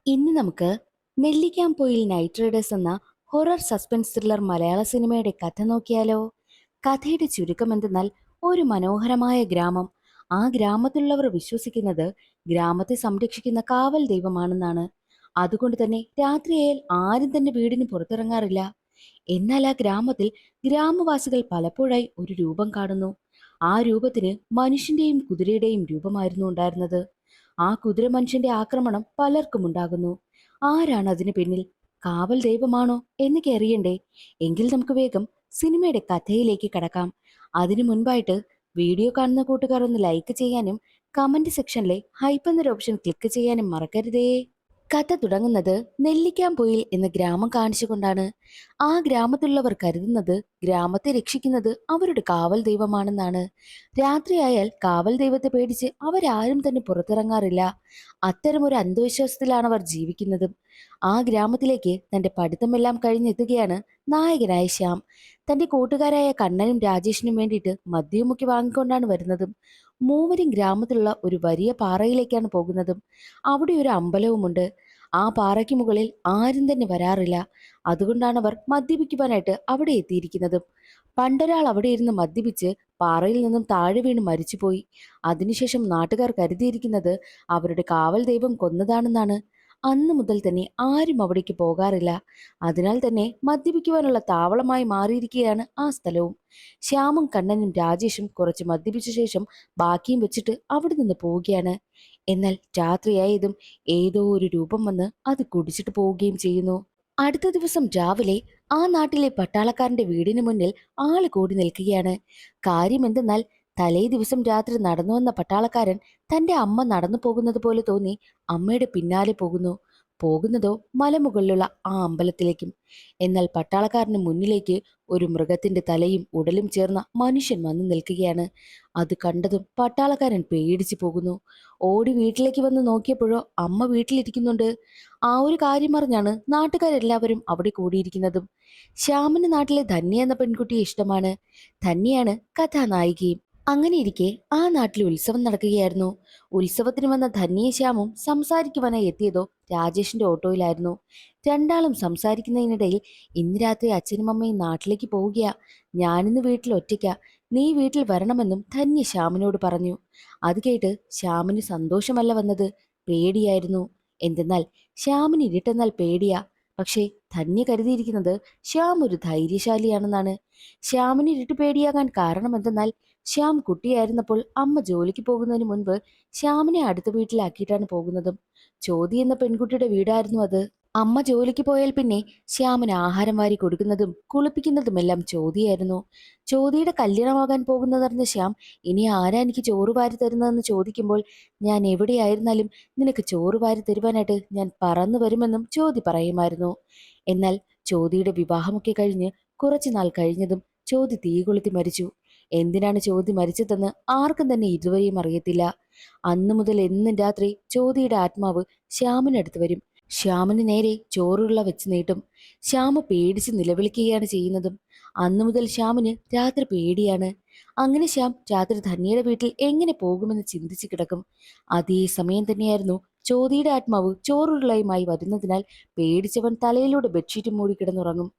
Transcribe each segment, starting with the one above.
ഇന്ന് നമുക്ക് Nellikkampoyil night Riders എന്ന ഹൊറർ സസ്പെൻസ് ത്രില്ലർ മലയാള സിനിമയുടെ കഥ നോക്കിയാലോ? കഥയുടെ ചുരുക്കം എന്തെന്നാൽ ഒരു മനോഹരമായ ഗ്രാമം. ആ ഗ്രാമത്തിലുള്ളവർ വിശ്വസിക്കുന്നത് ഗ്രാമത്തെ സംരക്ഷിക്കുന്ന കാവൽ ദൈവമാണെന്നാണ്. അതുകൊണ്ട് തന്നെ രാത്രിയായാൽ ആരും തന്നെ വീടിന് പുറത്തിറങ്ങാറില്ല. എന്നാൽ ആ ഗ്രാമത്തിൽ ഗ്രാമവാസികൾ പലപ്പോഴായി ഒരു രൂപം കാണുന്നു. ആ രൂപത്തിന് മനുഷ്യന്റെയും കുതിരയുടെയും രൂപമായിരുന്നു ഉണ്ടായിരുന്നത്. ആ കുതിര മനുഷ്യന്റെ ആക്രമണം പലർക്കും ഉണ്ടാകുന്നു. ആരാണ് അതിന് പിന്നിൽ? കാവൽ ദൈവമാണോ എന്നൊക്കെ അറിയണ്ടേ? എങ്കിൽ നമുക്ക് വേഗം സിനിമയുടെ കഥയിലേക്ക് കടക്കാം. അതിനു മുൻപായിട്ട് വീഡിയോ കാണുന്ന കൂട്ടുകാർ ഒന്ന് ലൈക്ക് ചെയ്യാനും കമന്റ് സെക്ഷനിലെ ഹൈപ്പ് എന്നൊരു ഓപ്ഷൻ ക്ലിക്ക് ചെയ്യാനും മറക്കരുതേ. കഥ തുടങ്ങുന്നത് നെല്ലിക്കാംപൊയിൽ എന്ന ഗ്രാമം കാണിച്ചുകൊണ്ടാണ്. ആ ഗ്രാമത്തിലുള്ളവർ കരുതുന്നത് ഗ്രാമത്തെ രക്ഷിക്കുന്നത് അവരുടെ കാവൽ ദൈവമാണെന്നാണ്. രാത്രിയായാൽ കാവൽ ദൈവത്തെ പേടിച്ച് അവരാരും തന്നെ പുറത്തിറങ്ങാറില്ല. അത്തരമൊരു അന്ധവിശ്വാസത്തിലാണ് അവർ ജീവിക്കുന്നതും. ആ ഗ്രാമത്തിലേക്ക് തന്റെ പഠിത്തമെല്ലാം കഴിഞ്ഞെത്തുകയാണ് നായകനായ ശ്യാം. തന്റെ കൂട്ടുകാരായ കണ്ണനും രാജേഷിനും വേണ്ടിയിട്ട് മദ്യവുമൊക്കെ വാങ്ങിക്കൊണ്ടാണ് വരുന്നതും. മൂവരും ഗ്രാമത്തിലുള്ള ഒരു വലിയ പാറയിലേക്കാണ് പോകുന്നതും. അവിടെ ഒരു അമ്പലവുമുണ്ട്. ആ പാറയ്ക്ക് മുകളിൽ ആരും തന്നെ വരാറില്ല. അതുകൊണ്ടാണ് അവർ മദ്യപിക്കുവാനായിട്ട് അവിടെ എത്തിയിരിക്കുന്നതും. പണ്ടൊരാൾ അവിടെ ഇരുന്ന് മദ്യപിച്ച് പാറയിൽ നിന്നും താഴെ വീണ് മരിച്ചുപോയി. അതിനുശേഷം നാട്ടുകാർ കരുതിയിരിക്കുന്നത് അവരുടെ കാവൽ ദൈവം കൊന്നതാണെന്നാണ്. അന്നു മുതൽ തന്നെ ആരും അവിടേക്ക് പോകാറില്ല. അതിനാൽ തന്നെ മദ്യപിക്കുവാനുള്ള താവളമായി മാറിയിരിക്കുകയാണ് ആ സ്ഥലവും. ശ്യാമും കണ്ണനും രാജേഷും കുറച്ച് മദ്യപിച്ച ശേഷം ബാക്കിയും വെച്ചിട്ട് അവിടെ നിന്ന് പോവുകയാണ്. എന്നാൽ രാത്രിയായതും ഏതോ ഒരു രൂപം വന്ന് അത് കുടിച്ചിട്ട് പോവുകയും ചെയ്യുന്നു. അടുത്ത ദിവസം രാവിലെ ആ നാട്ടിലെ പട്ടാളക്കാരന്റെ വീടിന് മുന്നിൽ ആള് കൂടി നിൽക്കുകയാണ്. കാര്യം എന്തെന്നാൽ തലേ ദിവസം രാത്രി നടന്നു വന്ന പട്ടാളക്കാരൻ തന്റെ അമ്മ നടന്നു പോകുന്നത് പോലെ തോന്നി അമ്മയുടെ പിന്നാലെ പോകുന്നതോ മലമുകളിലുള്ള ആ അമ്പലത്തിലേക്കും. എന്നാൽ പട്ടാളക്കാരന് മുന്നിലേക്ക് ഒരു മൃഗത്തിന്റെ തലയും ഉടലും ചേർന്ന മനുഷ്യൻ വന്നു നിൽക്കുകയാണ്. അത് കണ്ടതും പട്ടാളക്കാരൻ പേടിച്ചു പോകുന്നു. ഓടി വീട്ടിലേക്ക് വന്ന് നോക്കിയപ്പോഴോ അമ്മ വീട്ടിലിരിക്കുന്നുണ്ട്. ആ ഒരു കാര്യം അറിഞ്ഞാണ് നാട്ടുകാരെല്ലാവരും അവിടെ കൂടിയിരിക്കുന്നതും. ശ്യാമിന് നാട്ടിലെ ധന്യ എന്ന പെൺകുട്ടിയെ ഇഷ്ടമാണ്. ധന്യയാണ് കഥാനായികയും. അങ്ങനെയിരിക്കെ ആ നാട്ടിൽ ഉത്സവം നടക്കുകയായിരുന്നു. ഉത്സവത്തിന് വന്ന ധന്യയും ശ്യാമും സംസാരിക്കുവാനായി എത്തിയതോ രാജേഷിന്റെ ഓട്ടോയിലായിരുന്നു. രണ്ടാളും സംസാരിക്കുന്നതിനിടയിൽ, ഇന്ന് രാത്രി അച്ഛനും അമ്മയും നാട്ടിലേക്ക് പോവുകയാ, ഞാനിന്ന് വീട്ടിൽ ഒറ്റയ്ക്കാ, നീ വീട്ടിൽ വരണമെന്നും ധന്യ ശ്യാമിനോട് പറഞ്ഞു. അത് കേട്ട് ശ്യാമിന് സന്തോഷമല്ല വന്നത്, പേടിയായിരുന്നു. എന്തെന്നാൽ ശ്യാമിന് ഇരുട്ടെന്നാൽ പേടിയാ. പക്ഷേ ധന്യ കരുതിയിരിക്കുന്നത് ശ്യാം ഒരു ധൈര്യശാലിയാണെന്നാണ്. ശ്യാമിന് ഇരുട്ട് പേടിയാകാൻ കാരണം എന്തെന്നാൽ ശ്യാം കുട്ടിയായിരുന്നപ്പോൾ അമ്മ ജോലിക്ക് പോകുന്നതിന് മുൻപ് ശ്യാമിനെ അടുത്ത വീട്ടിലാക്കിയിട്ടാണ് പോകുന്നതും. ജ്യോതി എന്ന പെൺകുട്ടിയുടെ വീടായിരുന്നു അത്. അമ്മ ജോലിക്ക് പോയാൽ പിന്നെ ശ്യാമിന് ആഹാരം വാരി കൊടുക്കുന്നതും കുളിപ്പിക്കുന്നതുമെല്ലാം ജ്യോതിയായിരുന്നു. ജ്യോതിയുടെ കല്യാണമാകാൻ പോകുന്നതറിഞ്ഞ ശ്യാം, ഇനി ആരാ എനിക്ക് ചോറ് വാരി തരുന്നതെന്ന് ചോദിക്കുമ്പോൾ, ഞാൻ എവിടെയായിരുന്നാലും നിനക്ക് ചോറ് വാരി തരുവാനായിട്ട് ഞാൻ പറന്നു വരുമെന്നും ജ്യോതി പറയുമായിരുന്നു. എന്നാൽ ജ്യോതിയുടെ വിവാഹമൊക്കെ കഴിഞ്ഞ് കുറച്ചു നാൾ കഴിഞ്ഞതും ജ്യോതി തീ കൊളുത്തി മരിച്ചു. എന്തിനാണ് ജ്യോതി മരിച്ചതെന്ന് ആർക്കും തന്നെ ഇതുവരെയും അറിയത്തില്ല. അന്നു മുതൽ എന്നും രാത്രി ജ്യോതിയുടെ ആത്മാവ് ശ്യാമിനടുത്ത് വരും. ശ്യാമിന് നേരെ ചോറുള്ള വെച്ച് നീട്ടും. ശ്യാമ പേടിച്ച് നിലവിളിക്കുകയാണ് ചെയ്യുന്നതും. അന്നു മുതൽ ശ്യാമിന് രാത്രി പേടിയാണ്. അങ്ങനെ ശ്യാം രാത്രി ധന്യയുടെ വീട്ടിൽ എങ്ങനെ പോകുമെന്ന് ചിന്തിച്ചു കിടക്കും. അതേ സമയം തന്നെയായിരുന്നു ജ്യോതിയുടെ ആത്മാവ് ചോറുരുളയുമായി വരുന്നതിനാൽ പേടിച്ചവൻ തലയിലൂടെ ബെഡ്ഷീറ്റ് മൂടി കിടന്നുറങ്ങും.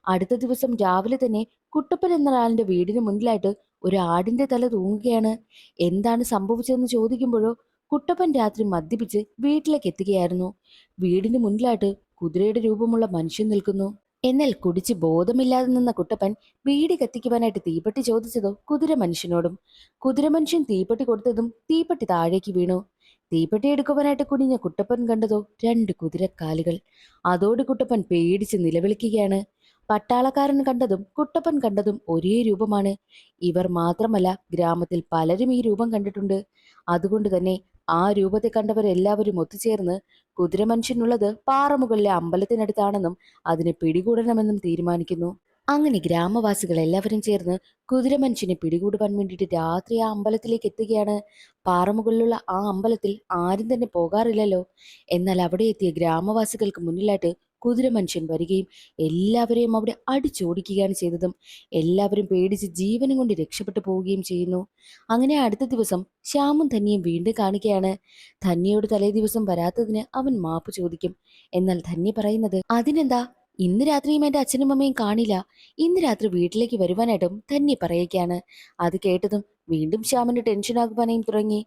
അടുത്ത ദിവസം രാവിലെ തന്നെ കുട്ടപ്പൻ എന്ന ആളിന്റെ വീടിന് മുന്നിലായിട്ട് ഒരു ആടിന്റെ തല തൂങ്ങുകയാണ്. എന്താണ് സംഭവിച്ചതെന്ന് ചോദിക്കുമ്പോഴോ കുട്ടപ്പൻ രാത്രി മദ്യപിച്ച് വീട്ടിലേക്ക് എത്തുകയായിരുന്നു. വീടിന് മുന്നിലായിട്ട് കുതിരയുടെ രൂപമുള്ള മനുഷ്യൻ നിൽക്കുന്നു. എന്നാൽ കുടിച്ച് ബോധമില്ലാതെ നിന്ന കുട്ടപ്പൻ വീട് കത്തിക്കുവാനായിട്ട് തീപ്പെട്ടി ചോദിച്ചതോ കുതിര മനുഷ്യനോടും. കുതിര മനുഷ്യൻ തീപ്പെട്ടി കൊടുത്തതും തീപ്പെട്ടി താഴേക്ക് വീണു. തീപ്പെട്ടി എടുക്കുവാനായിട്ട് കുനിഞ്ഞ കുട്ടപ്പൻ കണ്ടതോ രണ്ട് കുതിരക്കാലുകൾ. അതോട് കുട്ടപ്പൻ പേടിച്ച് നിലവിളിക്കുകയാണ്. പട്ടാളക്കാരൻ കണ്ടതും കുട്ടപ്പൻ കണ്ടതും ഒരേ രൂപമാണ്. ഇവർ മാത്രമല്ല, ഗ്രാമത്തിൽ പലരും ഈ രൂപം കണ്ടിട്ടുണ്ട്. അതുകൊണ്ട് തന്നെ ആ രൂപത്തെ കണ്ടവരെല്ലാവരും ഒത്തുചേർന്ന് കുതിരമനുഷ്യനുള്ളത് പാറമുകളിലെ അമ്പലത്തിനടുത്താണെന്നും അതിനെ പിടികൂടണമെന്നും തീരുമാനിക്കുന്നു. അങ്ങനെ ഗ്രാമവാസികൾ എല്ലാവരും ചേർന്ന് കുതിരമനുഷ്യനെ പിടികൂടുവാൻ വേണ്ടിയിട്ട് രാത്രി ആ അമ്പലത്തിലേക്ക് എത്തുകയാണ്. പാറമുകളിലുള്ള ആ അമ്പലത്തിൽ ആരും തന്നെ പോകാറില്ലല്ലോ. എന്നാൽ അവിടെ എത്തിയ ഗ്രാമവാസികൾക്ക് മുന്നിലായിട്ട് കുതിരമനുഷ്യൻ വരികയും എല്ലാവരെയും അവിടെ അടിച്ചോടിക്കുകയാണ് ചെയ്തതും. എല്ലാവരും പേടിച്ച് ജീവനും കൊണ്ട് രക്ഷപ്പെട്ടു പോവുകയും ചെയ്യുന്നു. അങ്ങനെ അടുത്ത ദിവസം ശ്യാമും ധന്യയും വീണ്ടും കാണുകയാണ്. ധന്യയോട് തലേ ദിവസം വരാത്തതിന് അവൻ മാപ്പ് ചോദിക്കും. എന്നാൽ ധന്യ പറയുന്നത്, അതിനെന്താ, ഇന്ന് രാത്രിയും എന്റെ അച്ഛനും അമ്മയും കാണില്ല, ഇന്ന് രാത്രി വീട്ടിലേക്ക് വരുവാനായിട്ടും ധന്യ പറയുകയാണ്. അത് കേട്ടതും വീണ്ടും ശ്യാമിന് ടെൻഷനാകുവാനും തുടങ്ങി.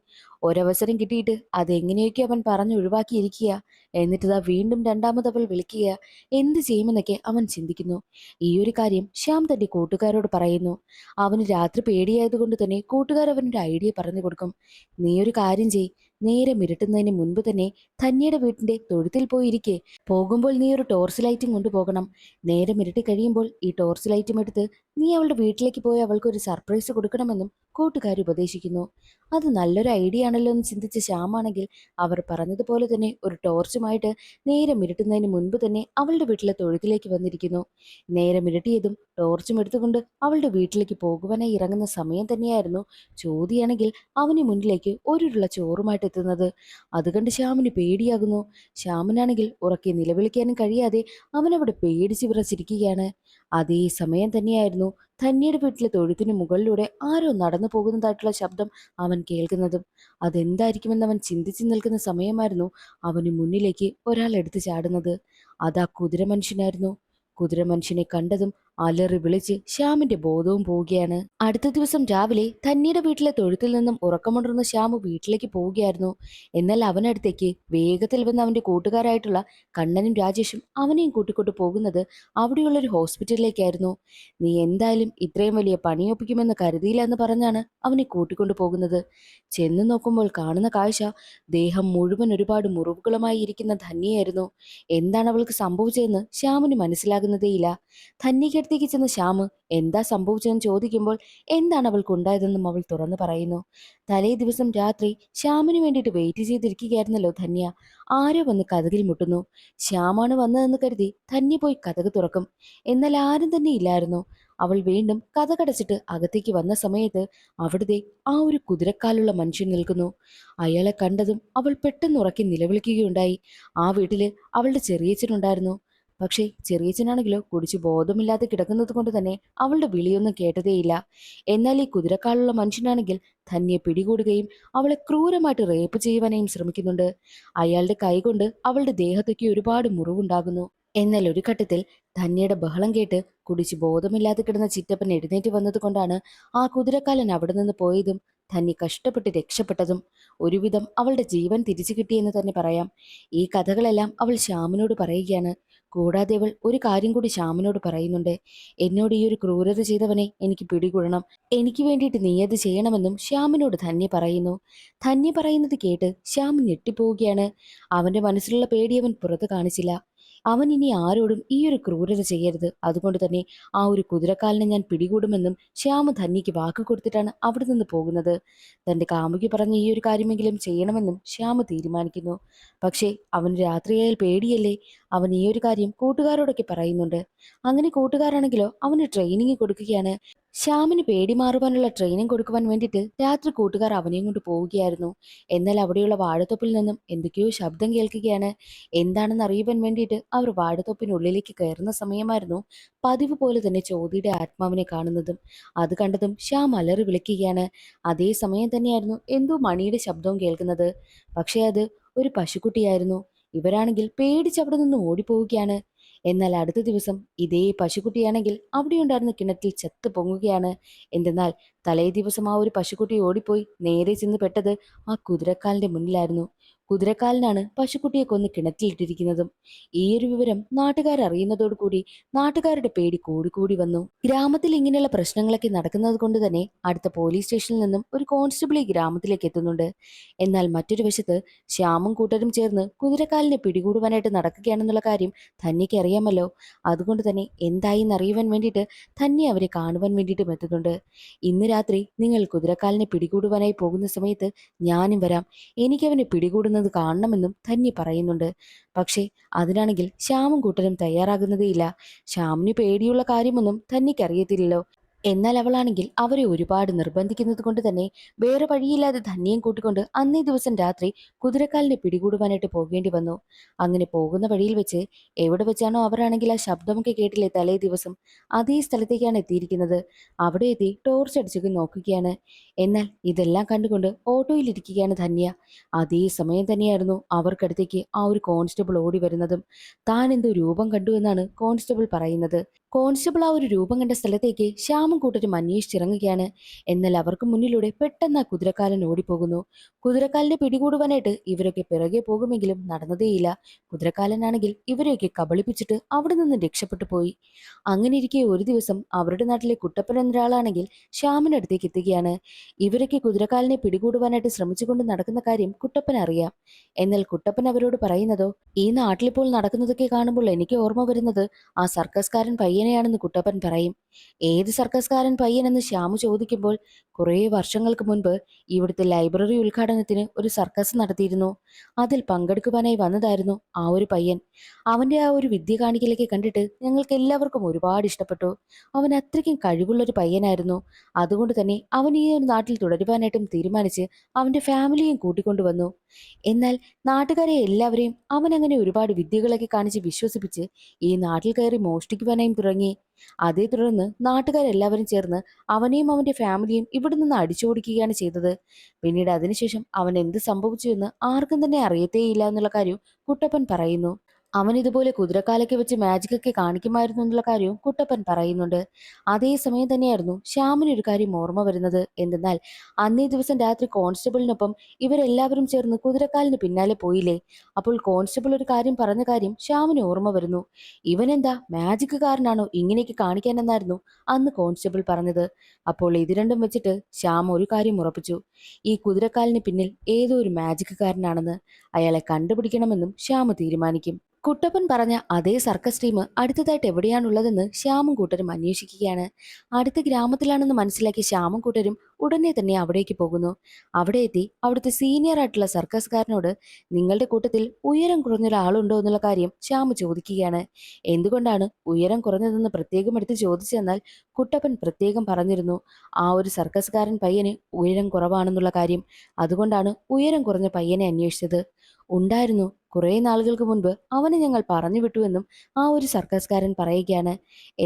ഒരവസരം കിട്ടിയിട്ട് അതെങ്ങനെയൊക്കെ അവൻ പറഞ്ഞു ഒഴിവാക്കിയിരിക്കുക. എന്നിട്ടിതാ വീണ്ടും രണ്ടാമത് അവൾ വിളിക്കുക. എന്ത് ചെയ്യുമെന്നൊക്കെ അവൻ ചിന്തിക്കുന്നു. ഈ ഒരു കാര്യം ശ്യാം തന്റെ കൂട്ടുകാരോട് പറയുന്നു. അവന് രാത്രി പേടിയായതുകൊണ്ട് തന്നെ കൂട്ടുകാർ അവനൊരു ഐഡിയ പറഞ്ഞു കൊടുക്കും. നീ ഒരു കാര്യം ചെയ്, നേരം ഇരുട്ടുന്നതിന് മുൻപ് തന്നെ ധന്യയുടെ വീട്ടിന്റെ തൊഴുത്തിൽ പോയിരിക്കെ. പോകുമ്പോൾ നീ ഒരു ടോർച്ച് ലൈറ്റും കൊണ്ടുപോകണം. നേരം ഇരുട്ടി കഴിയുമ്പോൾ ഈ ടോർച്ച് ലൈറ്റും എടുത്ത് നീ അവളുടെ വീട്ടിലേക്ക് പോയി അവൾക്ക് ഒരു സർപ്രൈസ് കൊടുക്കണമെന്നും കൂട്ടുകാർ ഉപദേശിക്കുന്നു. അത് നല്ലൊരു ഐഡിയ ആണല്ലോ എന്ന് ചിന്തിച്ച ശ്യാമാണെങ്കിൽ അവർ പറഞ്ഞതുപോലെ തന്നെ ഒരു ടോർച്ചുമായിട്ട് നേരം ഇരുട്ടുന്നതിന് മുൻപ് തന്നെ അവളുടെ വീട്ടിലെ തൊഴുത്തിലേക്ക് വന്നിരിക്കുന്നു. നേരം ഇരുട്ടിയതും ടോർച്ചും എടുത്തുകൊണ്ട് അവളുടെ വീട്ടിലേക്ക് പോകുവാനായി ഇറങ്ങുന്ന സമയം തന്നെയായിരുന്നു ചോദിയാണെങ്കിൽ അവന് മുന്നിലേക്ക് ഒരുരുള്ള ചോറുമായിട്ട് എത്തുന്നത്. അത് കണ്ട് ശ്യാമിന് പേടിയാകുന്നു. ശ്യാമിനാണെങ്കിൽ ഉറക്കെ നിലവിളിക്കാനും കഴിയാതെ അവനവിടെ പേടിച്ച് വിറച്ചിരിക്കുകയാണ്. അതേ സമയം തന്നെയായിരുന്നു ധന്യയുടെ വീട്ടിലെ തൊഴുത്തിന് മുകളിലൂടെ ആരോ നടന്നു പോകുന്നതായിട്ടുള്ള ശബ്ദം അവൻ കേൾക്കുന്നതും. അതെന്തായിരിക്കുമെന്ന് അവൻ ചിന്തിച്ചു നിൽക്കുന്ന സമയമായിരുന്നു അവന് മുന്നിലേക്ക് ഒരാൾ എടുത്തു ചാടുന്നത്. അതാ കുതിരമനുഷ്യനായിരുന്നു. കുതിരമനുഷ്യനെ കണ്ടതും അലറി വിളിച്ച് ശ്യാമിന്റെ ബോധവും പോവുകയാണ്. അടുത്ത ദിവസം രാവിലെ ധന്യയുടെ വീട്ടിലെ തൊഴുത്തിൽ നിന്നും ഉറക്കമുണർന്ന ശ്യാമു വീട്ടിലേക്ക് പോവുകയായിരുന്നു. എന്നാൽ അവനടുത്തേക്ക് വേഗത്തിൽ വന്ന് അവന്റെ കൂട്ടുകാരായിട്ടുള്ള കണ്ണനും രാജേഷും അവനെയും കൂട്ടിക്കൊണ്ടു പോകുന്നത് അവിടെയുള്ളൊരു ഹോസ്പിറ്റലിലേക്കായിരുന്നു. നീ എന്തായാലും ഇത്രയും വലിയ പണിയൊപ്പിക്കുമെന്ന് കരുതിയില്ല എന്ന് പറഞ്ഞാണ് അവനെ കൂട്ടിക്കൊണ്ടു പോകുന്നത്. ചെന്ന് നോക്കുമ്പോൾ കാണുന്ന കാഴ്ച ദേഹം മുഴുവൻ ഒരുപാട് മുറിവുകളുമായി ഇരിക്കുന്ന ധന്യയായിരുന്നു. എന്താണ് അവൾക്ക് സംഭവിച്ചതെന്ന് ശ്യാമിന് മനസ്സിലാകുന്നതേയില്ല. ധന്യക്കടുത്തേക്ക് ചെന്ന ശ്യാമ് എന്താ സംഭവിച്ചതെന്ന് ചോദിക്കുമ്പോൾ എന്താണ് അവൾക്ക് ഉണ്ടായതെന്നും അവൾ തുറന്നു പറയുന്നു. തലേ ദിവസം രാത്രി ശ്യാമിന് വേണ്ടിയിട്ട് വെയിറ്റ് ചെയ്തിരിക്കുകയായിരുന്നല്ലോ ധന്യ. ആരോ വന്ന് കതകിൽ മുട്ടുന്നു. ശ്യാമാണ് വന്നതെന്ന് കരുതി ധന്യ പോയി കതക് തുറക്കും. എന്നാൽ ആരും തന്നെ ഇല്ലായിരുന്നു. അവൾ വീണ്ടും കതകടച്ചിട്ട് അകത്തേക്ക് വന്ന സമയത്ത് അവിടുത്തെ ആ ഒരു കുതിരക്കാലുള്ള മനുഷ്യൻ നിൽക്കുന്നു. അയാളെ കണ്ടതും അവൾ പെട്ടെന്ന് ഉറക്കി നിലവിളിക്കുകയുണ്ടായി. ആ വീട്ടില് അവളുടെ ചെറിയച്ഛനുണ്ടായിരുന്നു. പക്ഷേ ചെറിയച്ഛനാണെങ്കിലോ കുടിച്ച് ബോധമില്ലാതെ കിടക്കുന്നത് കൊണ്ട് തന്നെ അവളുടെ വിളിയൊന്നും കേട്ടതേയില്ല. എന്നാൽ ഈ കുതിരക്കാലുള്ള മനുഷ്യനാണെങ്കിൽ ധന്യെ പിടികൂടുകയും അവളെ ക്രൂരമായിട്ട് റേപ്പ് ചെയ്യുവാനായും ശ്രമിക്കുന്നുണ്ട്. അയാളുടെ കൈകൊണ്ട് അവളുടെ ദേഹത്തേക്ക് ഒരുപാട് മുറിവുണ്ടാകുന്നു. എന്നാൽ ഒരു ഘട്ടത്തിൽ ധന്യയുടെ ബഹളം കേട്ട് കുടിച്ച് ബോധമില്ലാതെ കിടന്ന ചിറ്റപ്പൻ എഴുന്നേറ്റ് വന്നത് കൊണ്ടാണ് ആ കുതിരക്കാലൻ അവിടെ നിന്ന് പോയതും ധന്യ കഷ്ടപ്പെട്ട് രക്ഷപ്പെട്ടതും. ഒരുവിധം അവളുടെ ജീവൻ തിരിച്ചു കിട്ടിയെന്ന് തന്നെ പറയാം. ഈ കഥകളെല്ലാം അവൾ ശ്യാമിനോട് പറയുകയാണ്. കൂടാതെ അവൾ ഒരു കാര്യം കൂടി ശ്യാമിനോട് പറയുന്നുണ്ട്. എന്നോട് ഈ ഒരു ക്രൂരത ചെയ്തവനെ എനിക്ക് പിടികൂടണം, എനിക്ക് വേണ്ടിയിട്ട് നീ അത് ചെയ്യണമെന്നും ശ്യാമിനോട് ധന്യ പറയുന്നു. ധന്യ പറയുന്നത് കേട്ട് ശ്യാം ഞെട്ടിപ്പോവുകയാണ്. അവന്റെ മനസ്സിലുള്ള പേടി അവൻ പുറത്ത് കാണിച്ചില്ല. അവൻ ഇനി ആരോടും ഈ ഒരു ക്രൂരത ചെയ്യരുത്, അതുകൊണ്ട് തന്നെ ആ ഒരു കുതിരക്കാലിനെ ഞാൻ പിടികൂടുമെന്നും ശ്യാമ ധന്യയ്ക്ക് വാക്ക് കൊടുത്തിട്ടാണ് അവിടെ നിന്ന് പോകുന്നത്. തന്റെ കാമുകി പറഞ്ഞ ഈ ഒരു കാര്യമെങ്കിലും ചെയ്യണമെന്നും ശ്യാമ തീരുമാനിക്കുന്നു. പക്ഷേ അവന് രാത്രിയായാൽ പേടിയല്ലേ. അവൻ ഈ ഒരു കാര്യം കൂട്ടുകാരോടൊക്കെ പറയുന്നുണ്ട്. അങ്ങനെ കൂട്ടുകാരാണെങ്കിലോ അവന് ട്രെയിനിങ് കൊടുക്കുകയാണ്. ശ്യാമിന് പേടി മാറുവാനുള്ള ട്രെയിനിങ് കൊടുക്കുവാൻ വേണ്ടിയിട്ട് രാത്രി കൂട്ടുകാർ അവനെയും കൊണ്ട് പോവുകയായിരുന്നു. എന്നാൽ അവിടെയുള്ള വാഴത്തൊപ്പിൽ നിന്നും എന്തൊക്കെയോ ശബ്ദം കേൾക്കുകയാണ്. എന്താണെന്ന് അറിയുവാൻ വേണ്ടിയിട്ട് അവർ വാഴത്തൊപ്പിനുള്ളിലേക്ക് കയറുന്ന സമയമായിരുന്നു പതിവ് പോലെ തന്നെ ചോദിയുടെ ആത്മാവിനെ കാണുന്നതും. അത് കണ്ടതും ശ്യാം അലറി വിളിക്കുകയാണ്. അതേ സമയം തന്നെയായിരുന്നു എന്തോ മണിയുടെ ശബ്ദവും കേൾക്കുന്നത്. പക്ഷേ അത് ഒരു പശുക്കുട്ടിയായിരുന്നു. ഇവരാണെങ്കിൽ പേടിച്ചവിടെ നിന്ന് ഓടിപ്പോവുകയാണ്. എന്നാൽ അടുത്ത ദിവസം ഇതേ പശുക്കുട്ടിയാണെങ്കിൽ അവിടെയുണ്ടായിരുന്ന കിണറ്റിൽ ചത്തു പൊങ്ങുകയാണ്. എന്തെന്നാൽ തലേ ദിവസം ആ ഒരു പശുക്കുട്ടി ഓടിപ്പോയി നേരെ ചെന്ന് പെട്ടത് ആ കുതിരക്കാലിന്റെ മുന്നിലായിരുന്നു. കുതിരക്കാലിനാണ് പശുക്കുട്ടിയെ കൊന്ന് കിണറ്റിലിട്ടിരിക്കുന്നതും. ഈ ഒരു വിവരം നാട്ടുകാരറിയുന്നതോടുകൂടി നാട്ടുകാരുടെ പേടി കൂടിക്കൂടി വന്നു. ഗ്രാമത്തിൽ ഇങ്ങനെയുള്ള പ്രശ്നങ്ങളൊക്കെ നടക്കുന്നത് കൊണ്ട് തന്നെ അടുത്ത പോലീസ് സ്റ്റേഷനിൽ നിന്നും ഒരു കോൺസ്റ്റബിൾ ഈ ഗ്രാമത്തിലേക്ക് എത്തുന്നുണ്ട്. എന്നാൽ മറ്റൊരു വശത്ത് ശ്യാമും കൂട്ടരും ചേർന്ന് കുതിരക്കാലിനെ പിടികൂടുവാനായിട്ട് നടക്കുകയാണെന്നുള്ള കാര്യം ധന്യയ്ക്ക് അറിയാമല്ലോ. അതുകൊണ്ട് തന്നെ എന്തായി എന്നറിയുവാൻ വേണ്ടിയിട്ട് ധന്യ അവരെ കാണുവാൻ വേണ്ടിയിട്ടും എത്തുന്നുണ്ട്. ഇന്ന് രാത്രി നിങ്ങൾ കുതിരക്കാലിനെ പിടികൂടുവാനായി പോകുന്ന സമയത്ത് ഞാനും വരാം, എനിക്കവനെ പിടികൂടുന്നത് കാണണമെന്നും ധന്യ പറയുന്നുണ്ട്. പക്ഷേ അതിനാണെങ്കിൽ ശ്യാമും കൂട്ടരും തയ്യാറാകുന്നതേയില്ല. ശ്യാമിന് പേടിയുള്ള കാര്യമൊന്നും ധന്യയ്ക്ക് അറിയത്തില്ലല്ലോ. എന്നാൽ അവളാണെങ്കിൽ അവരെ ഒരുപാട് നിർബന്ധിക്കുന്നത് കൊണ്ട് തന്നെ വേറെ വഴിയില്ലാതെ ധന്യയും കൂട്ടിക്കൊണ്ട് അന്നേ ദിവസം രാത്രി കുതിരക്കാലിനെ പിടികൂടുവാനായിട്ട് പോകേണ്ടി വന്നു. അങ്ങനെ പോകുന്ന വഴിയിൽ വെച്ച് എവിടെ വെച്ചാണോ അവരാണെങ്കിൽ ആ ശബ്ദമൊക്കെ കേട്ടില്ലേ തലേ ദിവസം, അതേ സ്ഥലത്തേക്കാണ് എത്തിയിരിക്കുന്നത്. അവിടെ എത്തി ടോർച്ച് അടിച്ചൊക്കെ നോക്കുകയാണ്. എന്നാൽ ഇതെല്ലാം കണ്ടുകൊണ്ട് ഓട്ടോയിലിരിക്കുകയാണ് ധന്യ. അതേ സമയം തന്നെയായിരുന്നു അവർക്കടുത്തേക്ക് ആ ഒരു കോൺസ്റ്റബിൾ ഓടി വരുന്നതും. താൻ എന്തോ രൂപം കണ്ടു എന്നാണ് കോൺസ്റ്റബിൾ പറയുന്നത്. കോൺസ്റ്റബിൾ ആ ഒരു രൂപം കണ്ട സ്ഥലത്തേക്ക് ശ്യാമും കൂട്ടരും അന്വേഷിച്ചിറങ്ങുകയാണ്. എന്നാൽ അവർക്ക് മുന്നിലൂടെ പെട്ടെന്ന് ആ കുതിരക്കാരൻ ഓടിപ്പോകുന്നു. കുതിരക്കാലിനെ പിടികൂടുവാനായിട്ട് ഇവരൊക്കെ പിറകെ പോകുമെങ്കിലും നടന്നതേയില്ല. കുതിരക്കാലനാണെങ്കിൽ ഇവരെയൊക്കെ കബളിപ്പിച്ചിട്ട് അവിടെ നിന്ന് രക്ഷപ്പെട്ടു പോയി. അങ്ങനെ ഇരിക്കെ ഒരു ദിവസം അവരുടെ നാട്ടിലെ കുട്ടപ്പൻ എന്നൊരാളാണെങ്കിൽ ശ്യാമിനടുത്തേക്ക് എത്തുകയാണ്. ഇവരൊക്കെ കുതിരക്കാലിനെ പിടികൂടുവാനായിട്ട് ശ്രമിച്ചുകൊണ്ട് നടക്കുന്ന കാര്യം കുട്ടപ്പൻ അറിയാം. എന്നാൽ കുട്ടപ്പൻ അവരോട് പറയുന്നതോ, ഈ നാട്ടിലിപ്പോൾ നടക്കുന്നതൊക്കെ കാണുമ്പോൾ എനിക്ക് ഓർമ്മ വരുന്നത് ആ സർക്കസ്കാരൻ പയ്യനെയാണെന്ന് കുട്ടപ്പൻ പറയും. ഏത് സർക്കസ്കാരൻ പയ്യനെന്ന് ശ്യാമു ചോദിക്കുമ്പോൾ, കുറേ വർഷങ്ങൾക്ക് മുൻപ് ഇവിടുത്തെ ലൈബ്രറി ഉദ്ഘാടനത്തിന് ഒരു സർക്കസ് നടത്തിയിരുന്നു. അതിൽ പങ്കെടുക്കുവാനായി വന്നതായിരുന്നു ആ ഒരു പയ്യൻ. അവന്റെ ആ ഒരു വിദ്യ കാണിക്കലൊക്കെ കണ്ടിട്ട് ഞങ്ങൾക്ക് എല്ലാവർക്കും ഒരുപാട് ഇഷ്ടപ്പെട്ടു. അവൻ അത്രയ്ക്കും കഴിവുള്ളൊരു പയ്യനായിരുന്നു. അതുകൊണ്ട് തന്നെ അവൻ ഈ ഒരു നാട്ടിൽ തുടരുവാനായിട്ടും തീരുമാനിച്ച് അവന്റെ ഫാമിലിയും കൂട്ടിക്കൊണ്ടുവന്നു. എന്നാൽ നാട്ടുകാരെ എല്ലാവരെയും അവൻ അങ്ങനെ ഒരുപാട് വിദ്യകളൊക്കെ കാണിച്ച് വിശ്വസിപ്പിച്ച് ഈ നാട്ടിൽ കയറി മോഷ്ടിക്കുവാനായും തുടങ്ങി. അതേ തുടർന്ന് നാട്ടുകാരെല്ലാവരും ചേർന്ന് അവനെയും അവന്റെ ഫാമിലിയും ഇവിടെ നിന്ന് അടിച്ചോടിക്കുകയാണ് ചെയ്തത്. പിന്നീട് അതിനുശേഷം അവൻ എന്ത് സംഭവിച്ചു എന്ന് ആർക്കും തന്നെ അറിയത്തേയില്ല എന്നുള്ള കാര്യം കുട്ടപ്പൻ പറയുന്നു. അവൻ ഇതുപോലെ കുതിരക്കാലൊക്കെ വെച്ച് മാജിക് ഒക്കെ കാണിക്കുമായിരുന്നു എന്നുള്ള കാര്യവും കുട്ടപ്പൻ പറയുന്നുണ്ട്. അതേസമയം തന്നെയായിരുന്നു ശ്യാമിന് ഒരു കാര്യം ഓർമ്മ വരുന്നത്. എന്തെന്നാൽ അന്നേ ദിവസം രാത്രി കോൺസ്റ്റബിളിനൊപ്പം ഇവരെല്ലാവരും ചേർന്ന് കുതിരക്കാലിന് പിന്നാലെ പോയില്ലേ. അപ്പോൾ കോൺസ്റ്റബിൾ ഒരു കാര്യം പറഞ്ഞ കാര്യം ശ്യാമിന് ഓർമ്മ വരുന്നു. ഇവനെന്താ മാജിക് കാരനാണോ ഇങ്ങനെയൊക്കെ കാണിക്കാനെന്നായിരുന്നു അന്ന് കോൺസ്റ്റബിൾ പറഞ്ഞത്. അപ്പോൾ ഇത് രണ്ടും വെച്ചിട്ട് ശ്യാം ഒരു കാര്യം ഉറപ്പിച്ചു. ഈ കുതിരക്കാലിന് പിന്നിൽ ഏതോ ഒരു മാജിക് കാരനാണെന്ന്. അയാളെ കണ്ടുപിടിക്കണമെന്നും ശ്യാം തീരുമാനിക്കും. കുട്ടപ്പൻ പറഞ്ഞ അതേ സർക്കസ് ടീം അടുത്തതായിട്ട് എവിടെയാണുള്ളതെന്ന് ശ്യാമും കൂട്ടരും അന്വേഷിക്കുകയാണ്. അടുത്ത ഗ്രാമത്തിലാണെന്ന് മനസ്സിലാക്കിയ ശ്യാമും കൂട്ടരും ഉടനെ തന്നെ അവിടേക്ക് പോകുന്നു. അവിടെ എത്തി അവിടുത്തെ സീനിയർ ആയിട്ടുള്ള സർക്കസ്കാരനോട് നിങ്ങളുടെ കൂട്ടത്തിൽ ഉയരം കുറഞ്ഞ ഒരാളുണ്ടോ എന്നുള്ള കാര്യം ശ്യാമു ചോദിക്കുകയാണ്. എന്തുകൊണ്ടാണ് ഉയരം കുറഞ്ഞതെന്ന് പ്രത്യേകം എടുത്ത് ചോദിച്ചെന്നാൽ കുട്ടപ്പൻ പ്രത്യേകം പറഞ്ഞിരുന്നു ആ ഒരു സർക്കസ്കാരൻ പയ്യന് ഉയരം കുറവാണെന്നുള്ള കാര്യം. അതുകൊണ്ടാണ് ഉയരം കുറഞ്ഞ പയ്യനെ അന്വേഷിച്ചത്. ഉണ്ടായിരുന്നു, കുറെ നാളുകൾക്ക് മുൻപ് അവനെ ഞങ്ങൾ പറഞ്ഞു വിട്ടുവെന്നും ആ ഒരു സർക്കസ്കാരൻ പറയുകയാണ്.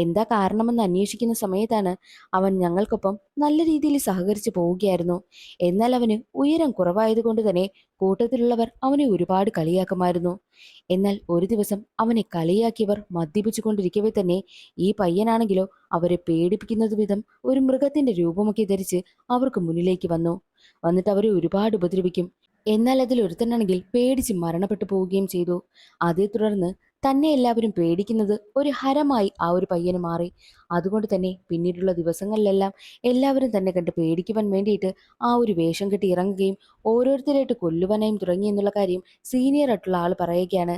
എന്താ കാരണമെന്ന് അന്വേഷിക്കുന്ന സമയത്താണ് അവൻ ഞങ്ങൾക്കൊപ്പം നല്ല രീതിയിൽ സഹകരിച്ചു പോവുകയായിരുന്നു. എന്നാൽ അവന് ഉയരം കുറവായതുകൊണ്ട് തന്നെ കൂട്ടത്തിലുള്ളവർ അവനെ ഒരുപാട് കളിയാക്കുമായിരുന്നു. എന്നാൽ ഒരു ദിവസം അവനെ കളിയാക്കിയവർ മദ്യപിച്ചു കൊണ്ടിരിക്കവേ തന്നെ ഈ പയ്യനാണെങ്കിലോ അവരെ പേടിപ്പിക്കുന്നത് വിധം ഒരു മൃഗത്തിന്റെ രൂപമൊക്കെ ധരിച്ച് അവർക്ക് മുന്നിലേക്ക് വന്നിട്ട് അവരെ ഒരുപാട് ഉപദ്രവിക്കും. എന്നാൽ അതിൽ ഒരുത്തനാണെങ്കിൽ പേടിച്ച് മരണപ്പെട്ടു പോവുകയും ചെയ്തു. അതേ തുടർന്ന് തന്നെ എല്ലാവരും പേടിക്കുന്നത് ഒരു ഹരമായി ആ ഒരു പയ്യന് മാറി. അതുകൊണ്ട് തന്നെ പിന്നീടുള്ള ദിവസങ്ങളിലെല്ലാം എല്ലാവരും തന്നെ കണ്ട് പേടിക്കുവാൻ വേണ്ടിയിട്ട് ആ ഒരു വേഷം കെട്ടി ഇറങ്ങുകയും ഓരോരുത്തരായിട്ട് കൊല്ലുവാനായും തുടങ്ങി എന്നുള്ള കാര്യം സീനിയർ ആയിട്ടുള്ള ആൾ പറയുകയാണ്.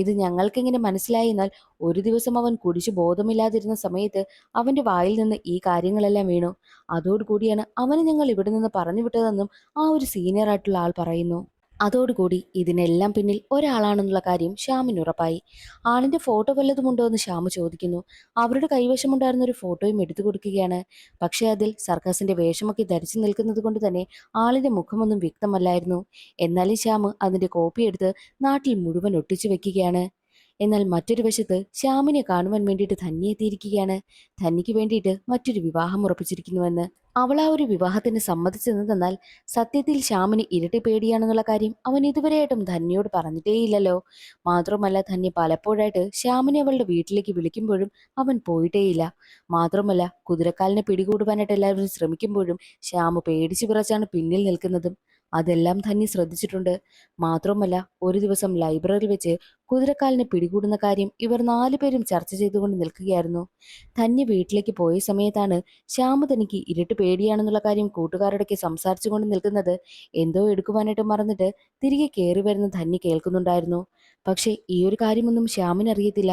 ഇത് ഞങ്ങൾക്കെങ്ങനെ മനസ്സിലായി എന്നാൽ ഒരു ദിവസം അവൻ കുടിച്ചു ബോധമില്ലാതിരുന്ന സമയത്ത് അവന്റെ വായിൽ നിന്ന് ഈ കാര്യങ്ങളെല്ലാം വീണു. അതോടുകൂടിയാണ് അവനെ ഞങ്ങൾ ഇവിടെ നിന്ന് പറഞ്ഞു വിട്ടതെന്നും ആ ഒരു സീനിയർ ആയിട്ടുള്ള ആൾ പറയുന്നു. അതോടുകൂടി ഇതിനെല്ലാം പിന്നിൽ ഒരാളാണെന്നുള്ള കാര്യം ശ്യാമിന് ഉറപ്പായി. ആളിന്റെ ഫോട്ടോ വല്ലതുമുണ്ടോ എന്ന് ശ്യാമ് ചോദിക്കുന്നു. അവരുടെ കൈവശമുണ്ടായിരുന്ന ഒരു ഫോട്ടോയും എടുത്തു കൊടുക്കുകയാണ്. പക്ഷേ അതിൽ സർക്കസിന്റെ വേഷമൊക്കെ ധരിച്ചു നിൽക്കുന്നത് കൊണ്ട് തന്നെ ആളിന്റെ മുഖമൊന്നും വ്യക്തമല്ലായിരുന്നു. എന്നാലും ശ്യാമ് അതിന്റെ കോപ്പി എടുത്ത് നാട്ടിൽ മുഴുവൻ ഒട്ടിച്ചു വെക്കുകയാണ്. എന്നാൽ മറ്റൊരു വശത്ത് ശ്യാമിനെ കാണുവാൻ വേണ്ടിയിട്ട് ധന്യ എത്തിയിരിക്കുകയാണ്. ധന്യയ്ക്ക് വേണ്ടിയിട്ട് മറ്റൊരു വിവാഹം ഉറപ്പിച്ചിരിക്കുന്നുവെന്ന്. അവൾ ആ ഒരു വിവാഹത്തിന് സമ്മതിച്ചതെന്നാൽ സത്യത്തിൽ ശ്യാമിന് ഇരട്ടി പേടിയാണെന്നുള്ള കാര്യം അവൻ ഇതുവരെയായിട്ടും ധന്യയോട് പറഞ്ഞിട്ടേയില്ലല്ലോ. മാത്രമല്ല ധന്യ പലപ്പോഴായിട്ട് ശ്യാമിനെ അവളുടെ വീട്ടിലേക്ക് വിളിക്കുമ്പോഴും അവൻ പോയിട്ടേയില്ല. മാത്രമല്ല കുതിരക്കാലിനെ പിടികൂടുവാനായിട്ട് എല്ലാവരും ശ്രമിക്കുമ്പോഴും ശ്യാമ് പേടിച്ചു വിറച്ചാണ് പിന്നിൽ നിൽക്കുന്നതും. അതെല്ലാം ധന്യ ശ്രദ്ധിച്ചിട്ടുണ്ട്. മാത്രമല്ല ഒരു ദിവസം ലൈബ്രറിയിൽ വെച്ച് കുതിരക്കാലിനെ പിടികൂടുന്ന കാര്യം ഇവർ 4 പേരും ചർച്ച ചെയ്തുകൊണ്ട് നിൽക്കുകയായിരുന്നു. ധന്യ വീട്ടിലേക്ക് പോയ സമയത്താണ് ശ്യാമ തനിക്ക് ഇരുട്ട് പേടിയാണെന്നുള്ള കാര്യം കൂട്ടുകാരോടൊക്കെ സംസാരിച്ചുകൊണ്ട് നിൽക്കുന്നത് എന്തോ എടുക്കുവാനായിട്ട് മറന്നിട്ട് തിരികെ കയറി വരുന്ന ധന്യ കേൾക്കുന്നുണ്ടായിരുന്നു. പക്ഷേ ഈ ഒരു കാര്യമൊന്നും ശ്യാമിനറിയത്തില്ല.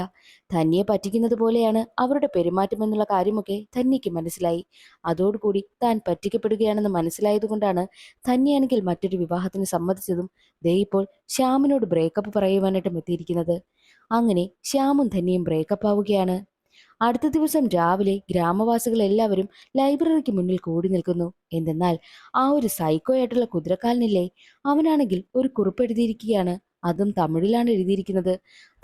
ധന്യയെ പറ്റിക്കുന്നത് പോലെയാണ് അവരുടെ പെരുമാറ്റം എന്നുള്ള കാര്യമൊക്കെ ധന്യയ്ക്ക് മനസ്സിലായി. അതോടുകൂടി താൻ പറ്റിക്കപ്പെടുകയാണെന്ന് മനസ്സിലായതുകൊണ്ടാണ് ധന്യയാണെങ്കിൽ മറ്റൊരു വിവാഹത്തിന് സമ്മതിച്ചതും ദേ ഇപ്പോൾ ശ്യാമിനോട് ബ്രേക്കപ്പ് പറയുവാനായിട്ടും എത്തിയിരിക്കുന്നത്. അങ്ങനെ ശ്യാമും ധന്യയും ബ്രേക്കപ്പ് ആവുകയാണ്. അടുത്ത ദിവസം രാവിലെ ഗ്രാമവാസികൾ എല്ലാവരും ലൈബ്രറിക്ക് മുന്നിൽ കൂടി നിൽക്കുന്നു. എന്തെന്നാൽ ആ ഒരു സൈക്കോ ആയിട്ടുള്ള കുതിരക്കാരനില്ലേ, അവനാണെങ്കിൽ ഒരു കുറിപ്പ് എഴുതിയിരിക്കുകയാണ്. അതും തമിഴിലാണ് എഴുതിയിരിക്കുന്നത്.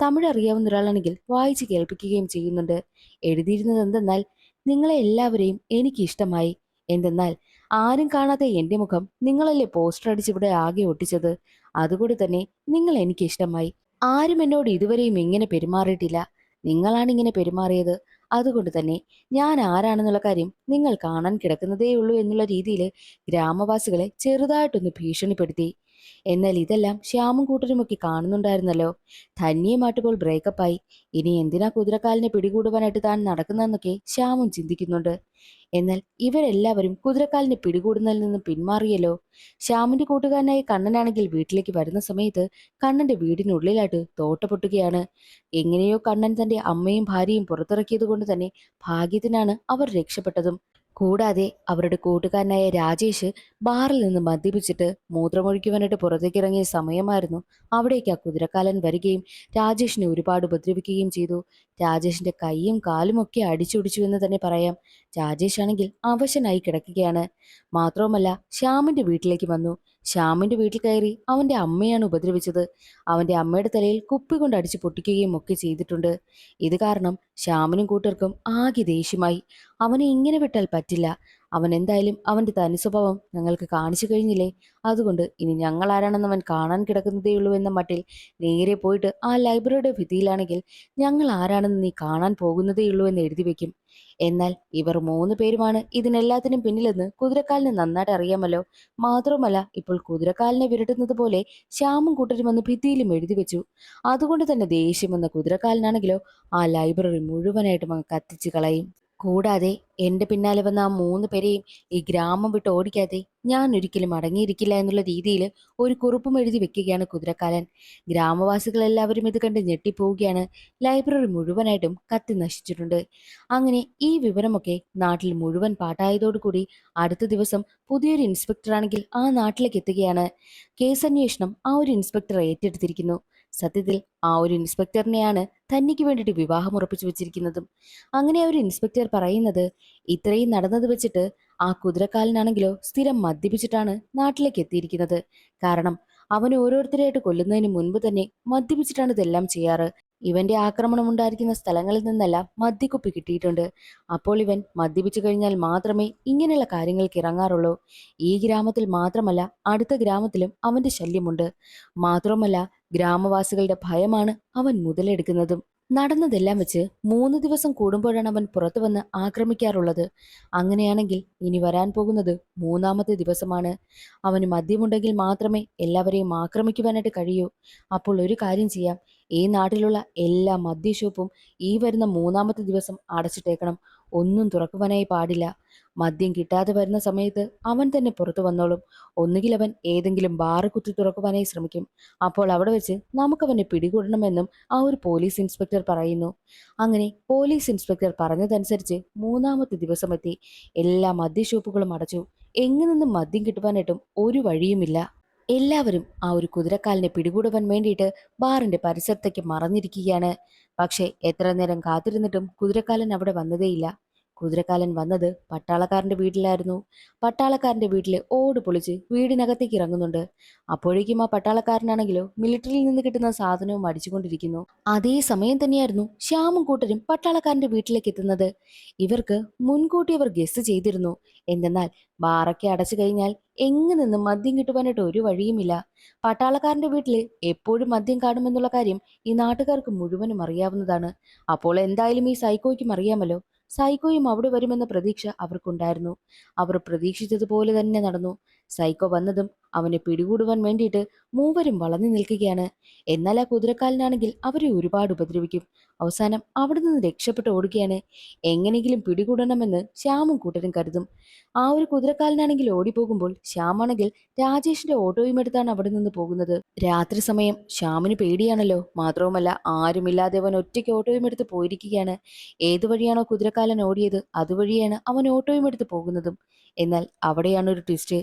തമിഴ് അറിയാവുന്ന ഒരാളാണെങ്കിൽ വായിച്ച് കേൾപ്പിക്കുകയും ചെയ്യുന്നുണ്ട്. എഴുതിയിരുന്നത് എന്തെന്നാൽ, നിങ്ങളെ എല്ലാവരെയും എനിക്ക് ഇഷ്ടമായി. എന്തെന്നാൽ ആരും കാണാത്ത എന്റെ മുഖം നിങ്ങളല്ലേ പോസ്റ്റർ അടിച്ച് ഇവിടെ ആകെ ഒട്ടിച്ചത്. അതുകൊണ്ട് തന്നെ നിങ്ങൾ എനിക്ക് ഇഷ്ടമായി. ആരും എന്നോട് ഇതുവരെയും ഇങ്ങനെ പെരുമാറിയിട്ടില്ല. നിങ്ങളാണ് ഇങ്ങനെ പെരുമാറിയത്. അതുകൊണ്ട് തന്നെ ഞാൻ ആരാണെന്നുള്ള കാര്യം നിങ്ങൾ കാണാൻ കിടക്കുന്നതേ ഉള്ളൂ എന്നുള്ള രീതിയിൽ ഗ്രാമവാസികളെ ചെറുതായിട്ടൊന്ന് ഭീഷണിപ്പെടുത്തി. എന്നാൽ ഇതെല്ലാം ശ്യാമും കൂട്ടരുമൊക്കെ കാണുന്നുണ്ടായിരുന്നല്ലോ. ധന്യമായിട്ടിപ്പോൾ ബ്രേക്കപ്പായി. ഇനി എന്തിനാ കുതിരക്കാലിനെ പിടികൂടുവാനായിട്ട് താൻ നടക്കുന്നതെന്നൊക്കെ ശ്യാമും ചിന്തിക്കുന്നുണ്ട്. എന്നാൽ ഇവരെല്ലാവരും കുതിരക്കാലിനെ പിടികൂടുന്നതിൽ നിന്ന് പിന്മാറിയല്ലോ. ശ്യാമിന്റെ കൂട്ടുകാരനായ കണ്ണനാണെങ്കിൽ വീട്ടിലേക്ക് വരുന്ന സമയത്ത് കണ്ണന്റെ വീടിനുള്ളിലായിട്ട് തോട്ട പൊട്ടുകയാണ്. എങ്ങനെയോ കണ്ണൻ തന്റെ അമ്മയും ഭാര്യയും പുറത്തിറക്കിയത് കൊണ്ട് തന്നെ ഭാഗ്യത്തിനാണ് അവർ രക്ഷപ്പെട്ടതും. കൂടാതെ അവരുടെ കൂട്ടുകാരനായ രാജേഷ് ബാറിൽ നിന്ന് മദ്യപിച്ചിട്ട് മൂത്രമൊഴിക്കുവാനായിട്ട് പുറത്തേക്ക് ഇറങ്ങിയ സമയമായിരുന്നു അവിടേക്ക് ആ കുതിരക്കാലൻ വരികയും രാജേഷിനെ ഒരുപാട് ഉപദ്രവിക്കുകയും ചെയ്തു. രാജേഷിന്റെ കൈയും കാലും ഒക്കെ അടിച്ചൊടിച്ചു എന്ന് തന്നെ പറയാം. രാജേഷ് ആണെങ്കിൽ അവശനായി കിടക്കുകയാണ്. മാത്രവുമല്ല, ശ്യാമിന്റെ വീട്ടിലേക്ക് വന്നു. ശ്യാമിന്റെ വീട്ടിൽ കയറി അവന്റെ അമ്മയാണ് ഉപദ്രവിച്ചത്. അവന്റെ അമ്മയുടെ തലയിൽ കുപ്പി കൊണ്ട് അടിച്ചു പൊട്ടിക്കുകയും ഒക്കെ ചെയ്തിട്ടുണ്ട്. ഇത് കാരണം ശ്യാമിനും കൂട്ടർക്കും ആകെ ദേഷ്യമായി. അവനെ ഇങ്ങനെ വിട്ടാൽ പറ്റില്ല. അവൻ എന്തായാലും അവന്റെ തനി സ്വഭാവം ഞങ്ങൾക്ക് കാണിച്ചു കഴിഞ്ഞില്ലേ, അതുകൊണ്ട് ഇനി ഞങ്ങൾ ആരാണെന്ന് അവൻ കാണാൻ കിടക്കുന്നതേയുള്ളൂ എന്ന മട്ടിൽ നേരെ പോയിട്ട് ആ ലൈബ്രറിയുടെ ഭിത്തിയിലാണെങ്കിൽ ഞങ്ങൾ ആരാണെന്ന് നീ കാണാൻ പോകുന്നതേയുള്ളൂ എന്ന് എഴുതി വെക്കും. എന്നാൽ ഇവർ 3 പേരുമാണ് ഇതിനെല്ലാത്തിനും പിന്നിലെന്ന് കുതിരക്കാലിന് നന്നായിട്ട് അറിയാമല്ലോ. മാത്രവുമല്ല, ഇപ്പോൾ കുതിരക്കാലിനെ വിരട്ടുന്നത് പോലെ ശ്യാമും കൂട്ടരും വന്ന് ഭിത്തിയിലും എഴുതി വെച്ചു. അതുകൊണ്ട് തന്നെ ദേഷ്യം വന്ന കുതിരക്കാലിനാണെങ്കിലോ ആ ലൈബ്രറി മുഴുവനായിട്ടും അങ്ങ് കത്തിച്ചു കളയും. കൂടാതെ എന്റെ പിന്നാലെ വന്ന ആ 3 പേരെയും ഈ ഗ്രാമം വിട്ട് ഓടിക്കാതെ ഞാൻ ഒരിക്കലും അടങ്ങിയിരിക്കില്ല എന്നുള്ള രീതിയിൽ ഒരു കുറിപ്പും എഴുതി വെക്കുകയാണ് കുതിരക്കാലൻ. ഗ്രാമവാസികൾ എല്ലാവരും ഇത് കണ്ട് ഞെട്ടിപ്പോവുകയാണ്. ലൈബ്രറി മുഴുവനായിട്ടും കത്തി നശിച്ചിട്ടുണ്ട്. അങ്ങനെ ഈ വിവരമൊക്കെ നാട്ടിൽ മുഴുവൻ പാട്ടായതോടുകൂടി അടുത്ത ദിവസം പുതിയൊരു ഇൻസ്പെക്ടറാണെങ്കിൽ ആ നാട്ടിലേക്ക് എത്തുകയാണ്. കേസന്വേഷണം ആ ഒരു ഇൻസ്പെക്ടർ ഏറ്റെടുത്തിരിക്കുന്നു. സത്യത്തിൽ ആ ഒരു ഇൻസ്പെക്ടറിനെയാണ് തന്നിക്ക് വേണ്ടിയിട്ട് വിവാഹം ഉറപ്പിച്ചു വെച്ചിരിക്കുന്നതും. അങ്ങനെ ആ ഒരു ഇൻസ്പെക്ടർ പറയുന്നത്, ഇത്രയും നടന്നത് വെച്ചിട്ട് ആ കുതിരക്കാലനാണെങ്കിലോ സ്ഥിരം മദ്യപിച്ചിട്ടാണ് നാട്ടിലേക്ക് എത്തിയിരിക്കുന്നത്. കാരണം അവൻ ഓരോരുത്തരെയായിട്ട് കൊല്ലുന്നതിന് മുൻപ് തന്നെ മദ്യപിച്ചിട്ടാണ് ഇതെല്ലാം ചെയ്യാറ്. ഇവന്റെ ആക്രമണം ഉണ്ടായിരിക്കുന്ന സ്ഥലങ്ങളിൽ നിന്നെല്ലാം മദ്യക്കുപ്പി കിട്ടിയിട്ടുണ്ട്. അപ്പോൾ ഇവൻ മദ്യപിച്ചു കഴിഞ്ഞാൽ മാത്രമേ ഇങ്ങനെയുള്ള കാര്യങ്ങൾക്ക് ഇറങ്ങാറുള്ളൂ. ഈ ഗ്രാമത്തിൽ മാത്രമല്ല, അടുത്ത ഗ്രാമത്തിലും അവന്റെ ശല്യമുണ്ട്. മാത്രമല്ല, ഗ്രാമവാസികളുടെ ഭയമാണ് അവൻ മുതലെടുക്കുന്നതും. നടന്നതെല്ലാം വെച്ച് 3 ദിവസം കൂടുമ്പോഴാണ് അവൻ പുറത്തു വന്ന് ആക്രമിക്കാറുള്ളത്. അങ്ങനെയാണെങ്കിൽ ഇനി വരാൻ പോകുന്നത് 3-മത്തെ ദിവസമാണ്. അവന് മദ്യമുണ്ടെങ്കിൽ മാത്രമേ എല്ലാവരെയും ആക്രമിക്കുവാനായിട്ട് കഴിയൂ. അപ്പോൾ ഒരു കാര്യം ചെയ്യാം, ഈ നാട്ടിലുള്ള എല്ലാ മദ്യഷോപ്പും ഈ വരുന്ന 3-മത്തെ ദിവസം അടച്ചിട്ടേക്കണം. ഒന്നും തുറക്കുവാനായി പാടില്ല. മദ്യം കിട്ടാതെ വരുന്ന സമയത്ത് അവൻ തന്നെ പുറത്തു വന്നോളും. ഒന്നുകിൽ അവൻ ഏതെങ്കിലും ബാറ് കുത്തി തുറക്കുവാനായി ശ്രമിക്കും. അപ്പോൾ അവിടെ വെച്ച് നമുക്കവനെ പിടികൂടണമെന്നും ആ ഒരു പോലീസ് ഇൻസ്പെക്ടർ പറയുന്നു. അങ്ങനെ പോലീസ് ഇൻസ്പെക്ടർ പറഞ്ഞതനുസരിച്ച് 3-മത്തെ ദിവസം എത്തി. എല്ലാ മദ്യഷോപ്പുകളും അടച്ചു. എങ്ങു നിന്നും മദ്യം കിട്ടുവാനായിട്ടും ഒരു വഴിയുമില്ല. എല്ലാവരും ആ ഒരു കുതിരക്കാലിനെ പിടികൂടുവാൻ വേണ്ടിയിട്ട് ബാറിന്റെ പരിസരത്തേക്ക് മറഞ്ഞിരിക്കുകയാണ്. പക്ഷേ എത്ര നേരം കാത്തിരുന്നിട്ടും കുതിരക്കാലൻ അവിടെ വന്നതേയില്ല. കുതിരക്കാലൻ വന്നത് പട്ടാളക്കാരന്റെ വീട്ടിലായിരുന്നു. പട്ടാളക്കാരന്റെ വീട്ടില് ഓട് പൊളിച്ച് വീടിനകത്തേക്ക് ഇറങ്ങുന്നുണ്ട്. അപ്പോഴേക്കും ആ പട്ടാളക്കാരനാണെങ്കിലോ മിലിറ്ററിയിൽ നിന്ന് കിട്ടുന്ന സാധനവും അടിച്ചുകൊണ്ടിരിക്കുന്നു. അതേ സമയം തന്നെയായിരുന്നു ശ്യാമും കൂട്ടരും പട്ടാളക്കാരന്റെ വീട്ടിലേക്ക് എത്തുന്നത്. ഇവർക്ക് മുൻകൂട്ടി അവർ ഗസ് ചെയ്തിരുന്നു. എന്തെന്നാൽ ബാറൊക്കെ അടച്ചു കഴിഞ്ഞാൽ എങ്ങു നിന്നും മദ്യം കിട്ടുവാനായിട്ട് ഒരു വഴിയുമില്ല. പട്ടാളക്കാരന്റെ വീട്ടില് എപ്പോഴും മദ്യം കാണുമെന്നുള്ള കാര്യം ഈ നാട്ടുകാർക്ക് മുഴുവനും അറിയാവുന്നതാണ്. അപ്പോൾ എന്തായാലും ഈ സൈക്കോയ്ക്കും അറിയാമല്ലോ. സൈക്കോയും അവിടെ വരുമെന്ന പ്രതീക്ഷ അവർക്കുണ്ടായിരുന്നു. അവർ പ്രതീക്ഷിച്ചതുപോലെ തന്നെ നടന്നു. സൈക്കോ വന്നതും അവനെ പിടികൂടുവാൻ വേണ്ടിയിട്ട് 3 പേരും വളഞ്ഞു നിൽക്കുകയാണ്. എന്നാൽ ആ കുതിരക്കാലനാണെങ്കിൽ അവരെ ഒരുപാട് ഉപദ്രവിക്കും. അവസാനം അവിടെ നിന്ന് രക്ഷപ്പെട്ട് ഓടുകയാണ്. എങ്ങനെയെങ്കിലും പിടികൂടണമെന്ന് ശ്യാമും കൂട്ടരും കരുതും. ആ ഒരു കുതിരക്കാലനാണെങ്കിൽ ഓടിപ്പോകുമ്പോൾ ശ്യാമാണെങ്കിൽ രാജേഷിന്റെ ഓട്ടോയും എടുത്താണ് അവിടെ നിന്ന് പോകുന്നത്. രാത്രി സമയം ശ്യാമിന് പേടിയാണല്ലോ. മാത്രവുമല്ല, ആരുമില്ലാതെ അവൻ ഒറ്റയ്ക്ക് ഓട്ടോയും എടുത്ത് പോയിരിക്കുകയാണ്. ഏതുവഴിയാണോ കുതിരക്കാലൻ ഓടിയത് അതുവഴിയാണ് അവൻ ഓട്ടോയും എടുത്ത് പോകുന്നതും. എന്നാൽ അവിടെയാണ് ഒരു ട്വിസ്റ്റ്.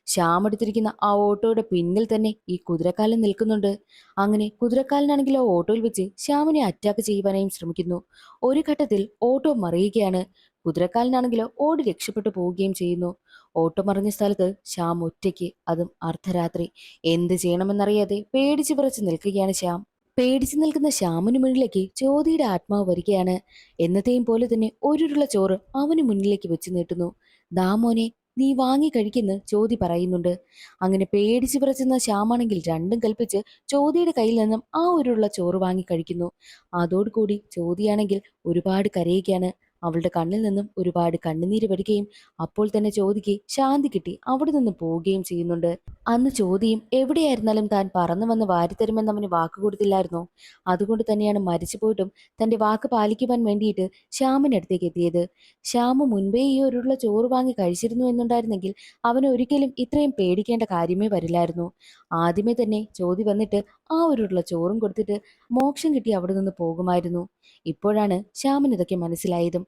ശ്യാം എടുത്തിരിക്കുന്ന ആ ഓട്ടോയുടെ പിന്നിൽ തന്നെ ഈ കുതിരക്കാലൻ നിൽക്കുന്നുണ്ട്. അങ്ങനെ കുതിരക്കാലനാണെങ്കിൽ ആ ഓട്ടോയിൽ വെച്ച് ശ്യാമിനെ അറ്റാക്ക് ചെയ്യുവാനായും ശ്രമിക്കുന്നു. ഒരു ഘട്ടത്തിൽ ഓട്ടോ മറിയുകയാണ്. കുതിരക്കാലനാണെങ്കിലോ ഓടി രക്ഷപ്പെട്ടു പോവുകയും ചെയ്യുന്നു. ഓട്ടോ മറിഞ്ഞ സ്ഥലത്ത് ശ്യാം ഒറ്റയ്ക്ക്, അതും അർദ്ധരാത്രി. എന്ത് ചെയ്യണമെന്നറിയാതെ പേടിച്ചു വിറച്ച് നിൽക്കുകയാണ് ശ്യാം. പേടിച്ചു നിൽക്കുന്ന ശ്യാമിന് മുന്നിലേക്ക് ജ്യോതിയുടെ ആത്മാവ് വരികയാണ്. എന്നത്തെയും പോലെ തന്നെ ഒരുരുള ചോറ് അവന് മുന്നിലേക്ക് വെച്ച് നീട്ടുന്നു. ദാ മോനെ, നീ വാങ്ങി കഴിക്കെന്ന് ജ്യോതി പറയുന്നുണ്ട്. അങ്ങനെ പേടിച്ചു വിറച്ചുന്ന ശ്യാമാണെങ്കിൽ രണ്ടും കൽപ്പിച്ച് ജ്യോതിയുടെ കയ്യിൽ നിന്നും ആ ഒരുള്ള ചോറ് വാങ്ങി കഴിക്കുന്നു. അതോടുകൂടി ജ്യോതിയാണെങ്കിൽ ഒരുപാട് കരയുകയാണ്. അവളുടെ കണ്ണിൽ നിന്നും ഒരുപാട് കണ്ണുനീര് വരികയും അപ്പോൾ തന്നെ ജ്യോതിക്ക് ശാന്തി കിട്ടി അവിടെ നിന്ന് പോവുകയും ചെയ്യുന്നുണ്ട്. അന്ന് ചോദ്യം എവിടെയായിരുന്നാലും താൻ പറന്നു വന്ന് വാരിത്തരുമെന്ന് അവന് വാക്ക് കൊടുത്തില്ലായിരുന്നോ? അതുകൊണ്ട് തന്നെയാണ് മരിച്ചു പോയിട്ടും തന്റെ വാക്ക് പാലിക്കുവാൻ വേണ്ടിയിട്ട് ശ്യാമിനടുത്തേക്ക് എത്തിയത്. ശ്യാമ് മുൻപേ ഈ ഒരുള്ള ചോറ് വാങ്ങി കഴിച്ചിരുന്നു എന്നുണ്ടായിരുന്നെങ്കിൽ അവന് ഒരിക്കലും ഇത്രയും പേടിക്കേണ്ട കാര്യമേ വരില്ലായിരുന്നു. ആദ്യമേ തന്നെ ചോദ്യം വന്നിട്ട് ആ ഒരുള്ള ചോറും കൊടുത്തിട്ട് മോക്ഷം കിട്ടി അവിടെ നിന്ന് പോകുമായിരുന്നു. ഇപ്പോഴാണ് ശ്യാമിന് ഇതൊക്കെ മനസ്സിലായതും.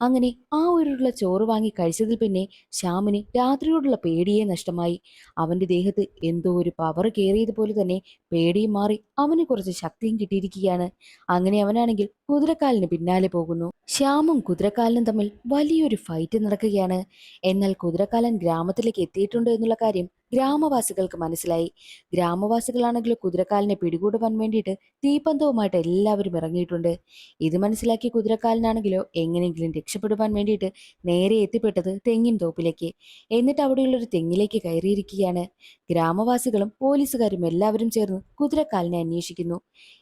അങ്ങനെ ആ ഒരുള്ള ചോറ് വാങ്ങി കഴിച്ചതിൽ പിന്നെ ശ്യാമിന് രാത്രിയോടുള്ള പേടിയെ നഷ്ടമായി. അവന്റെ ദേഹത്ത് എന്തോ ഒരു പവർ കയറിയതുപോലെ തന്നെ പേടിയും മാറി അവന് കുറച്ച് ശക്തിയും കിട്ടിയിരിക്കുകയാണ്. അങ്ങനെ അവനാണെങ്കിൽ കുതിരക്കാലിന് പിന്നാലെ പോകുന്നു. ശ്യാമും കുതിരക്കാലനും തമ്മിൽ വലിയൊരു ഫൈറ്റ് നടക്കുകയാണ്. എന്നാൽ കുതിരക്കാലൻ ഗ്രാമത്തിലേക്ക് എത്തിയിട്ടുണ്ട് എന്നുള്ള കാര്യം ഗ്രാമവാസികൾക്ക് മനസ്സിലായി. ഗ്രാമവാസികളാണെങ്കിലും കുതിരക്കാലിനെ പിടികൂടുവാൻ വേണ്ടിയിട്ട് തീപ്പന്തവുമായിട്ട് എല്ലാവരും ഇറങ്ങിയിട്ടുണ്ട്. ഇത് മനസ്സിലാക്കിയ കുതിരക്കാലനാണെങ്കിലോ എങ്ങനെയെങ്കിലും രക്ഷപ്പെടുവാൻ വേണ്ടിയിട്ട് നേരെ എത്തിപ്പെട്ടത് തെങ്ങിൻ തോപ്പിലേക്ക്. എന്നിട്ട് അവിടെയുള്ള ഒരു തെങ്ങിലേക്ക് കയറിയിരിക്കുകയാണ്. ഗ്രാമവാസികളും പോലീസുകാരും എല്ലാവരും ചേർന്ന് കുതിരക്കാലിനെ അന്വേഷിക്കുന്നു.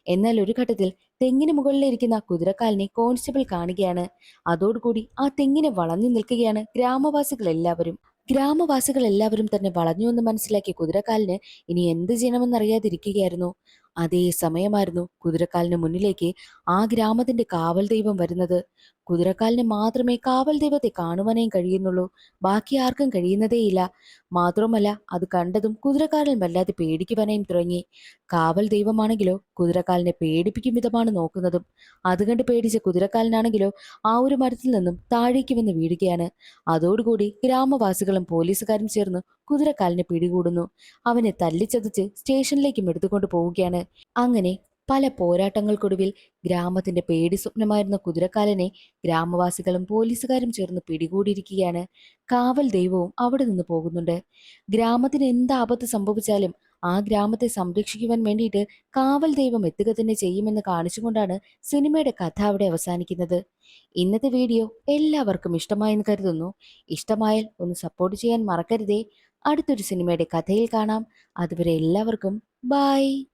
എന്നാൽ ഒരു ഘട്ടത്തിൽ തെങ്ങിന് മുകളിലിരിക്കുന്ന കുതിരക്കാലിനെ കോൺസ്റ്റബിൾ കാണുകയാണ്. അതോടുകൂടി ആ തെങ്ങിനെ വളഞ്ഞു നിൽക്കുകയാണ് ഗ്രാമവാസികൾ എല്ലാവരും തന്നെ വളഞ്ഞുവെന്ന് മനസ്സിലാക്കിയ കുതിരക്കാലിന് ഇനി എന്ത് ചെയ്യണമെന്നറിയാതിരിക്കുകയായിരുന്നു. അതേ സമയമായിരുന്നു കുതിരക്കാലിന് മുന്നിലേക്ക് ആ ഗ്രാമത്തിന്റെ കാവൽ ദൈവം വരുന്നത്. കുതിരക്കാലിന് മാത്രമേ കാവൽ ദൈവത്തെ കാണുവാനേയും കഴിയുന്നുള്ളൂ. ബാക്കി ആർക്കും കഴിയുന്നതേയില്ല. മാത്രമല്ല അത് കണ്ടതും കുതിരക്കാരൻ വല്ലാതെ പേടിക്കുവാനേയും തുടങ്ങി. കാവൽ ദൈവമാണെങ്കിലോ കുതിരക്കാലിനെ പേടിപ്പിക്കും വിധമാണ് നോക്കുന്നതും. അത് കണ്ട് പേടിച്ച കുതിരക്കാലനാണെങ്കിലോ ആ ഒരു മരത്തിൽ നിന്നും താഴേക്ക് വന്ന് വീഴുകയാണ്. അതോടുകൂടി ഗ്രാമവാസികളും പോലീസുകാരും ചേർന്ന് കുതിരക്കാലിനെ പിടികൂടുന്നു. അവനെ തല്ലിച്ചതച്ച് സ്റ്റേഷനിലേക്കും എടുത്തുകൊണ്ട് പോവുകയാണ്. അങ്ങനെ പല പോരാട്ടങ്ങൾക്കൊടുവിൽ ഗ്രാമത്തിന്റെ പേടി സ്വപ്നമായിരുന്ന കുതിരക്കാലനെ ഗ്രാമവാസികളും പോലീസുകാരും ചേർന്ന് പിടികൂടിയിരിക്കുകയാണ്. കാവൽ ദൈവവും അവിടെ നിന്ന് പോകുന്നുണ്ട്. ഗ്രാമത്തിന് എന്ത് ആപത്ത് സംഭവിച്ചാലും ആ ഗ്രാമത്തെ സംരക്ഷിക്കുവാൻ വേണ്ടിയിട്ട് കാവൽ ദൈവം എത്തുക തന്നെ ചെയ്യുമെന്ന് കാണിച്ചുകൊണ്ടാണ് സിനിമയുടെ കഥ അവിടെ അവസാനിക്കുന്നത്. ഇന്നത്തെ വീഡിയോ എല്ലാവർക്കും ഇഷ്ടമായെന്ന് കരുതുന്നു. ഇഷ്ടമായാൽ ഒന്ന് സപ്പോർട്ട് ചെയ്യാൻ മറക്കരുതേ. അടുത്തൊരു സിനിമയുടെ കഥയിൽ കാണാം. അതുവരെ എല്ലാവർക്കും ബൈ.